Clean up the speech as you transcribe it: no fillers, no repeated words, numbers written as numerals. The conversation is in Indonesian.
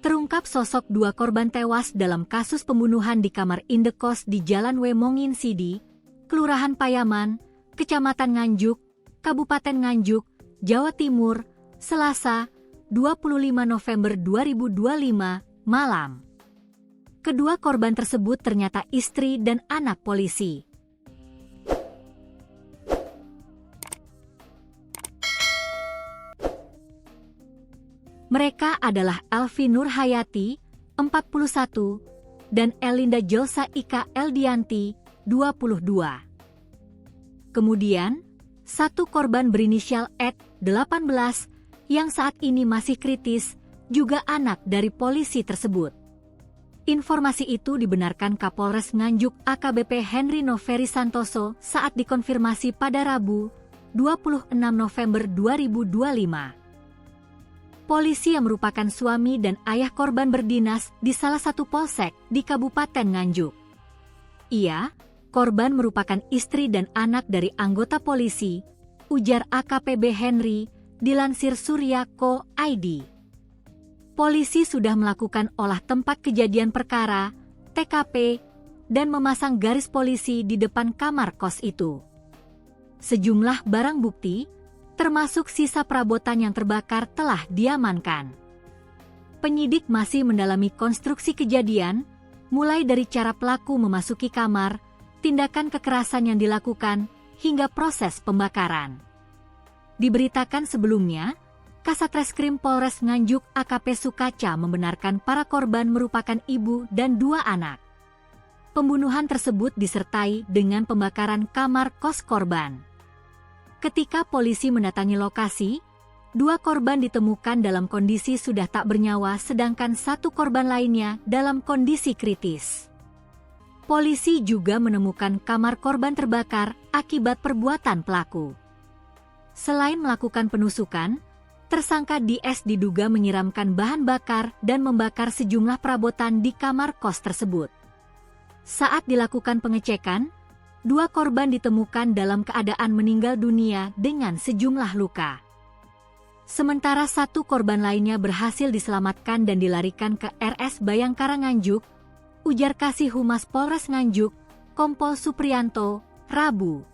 Terungkap sosok dua korban tewas dalam kasus pembunuhan di kamar indekos di Jalan Wemongin Sidi, Kelurahan Payaman, Kecamatan Nganjuk, Kabupaten Nganjuk, Jawa Timur, Selasa, 25 November 2025, malam. Kedua korban tersebut ternyata istri dan anak polisi. Mereka adalah Elvi Nurhayati, 41, dan Elinda Josa Ika Eldianti, 22. Kemudian, satu korban berinisial Ed, 18, yang saat ini masih kritis, juga anak dari polisi tersebut. Informasi itu dibenarkan Kapolres Nganjuk AKBP Henry Noveri Santoso saat dikonfirmasi pada Rabu, 26 November 2025. Polisi yang merupakan suami dan ayah korban berdinas di salah satu polsek di Kabupaten Nganjuk. Ia, korban merupakan istri dan anak dari anggota polisi, ujar AKPB Henry, dilansir Surya.co ID. Polisi sudah melakukan olah tempat kejadian perkara, TKP, dan memasang garis polisi di depan kamar kos itu. Sejumlah barang bukti, termasuk sisa perabotan yang terbakar telah diamankan. Penyidik masih mendalami konstruksi kejadian, mulai dari cara pelaku memasuki kamar, tindakan kekerasan yang dilakukan, hingga proses pembakaran. Diberitakan sebelumnya, Kasatreskrim Polres Nganjuk AKP Sukaca membenarkan para korban merupakan ibu dan dua anak. Pembunuhan tersebut disertai dengan pembakaran kamar kos korban. Ketika polisi mendatangi lokasi, dua korban ditemukan dalam kondisi sudah tak bernyawa sedangkan satu korban lainnya dalam kondisi kritis. Polisi juga menemukan kamar korban terbakar akibat perbuatan pelaku. Selain melakukan penusukan, tersangka DS diduga menyiramkan bahan bakar dan membakar sejumlah perabotan di kamar kos tersebut. Saat dilakukan pengecekan, dua korban ditemukan dalam keadaan meninggal dunia dengan sejumlah luka. Sementara satu korban lainnya berhasil diselamatkan dan dilarikan ke RS Bayangkara Nganjuk, ujar Kasih Humas Polres Nganjuk, Kompol Supriyanto, Rabu.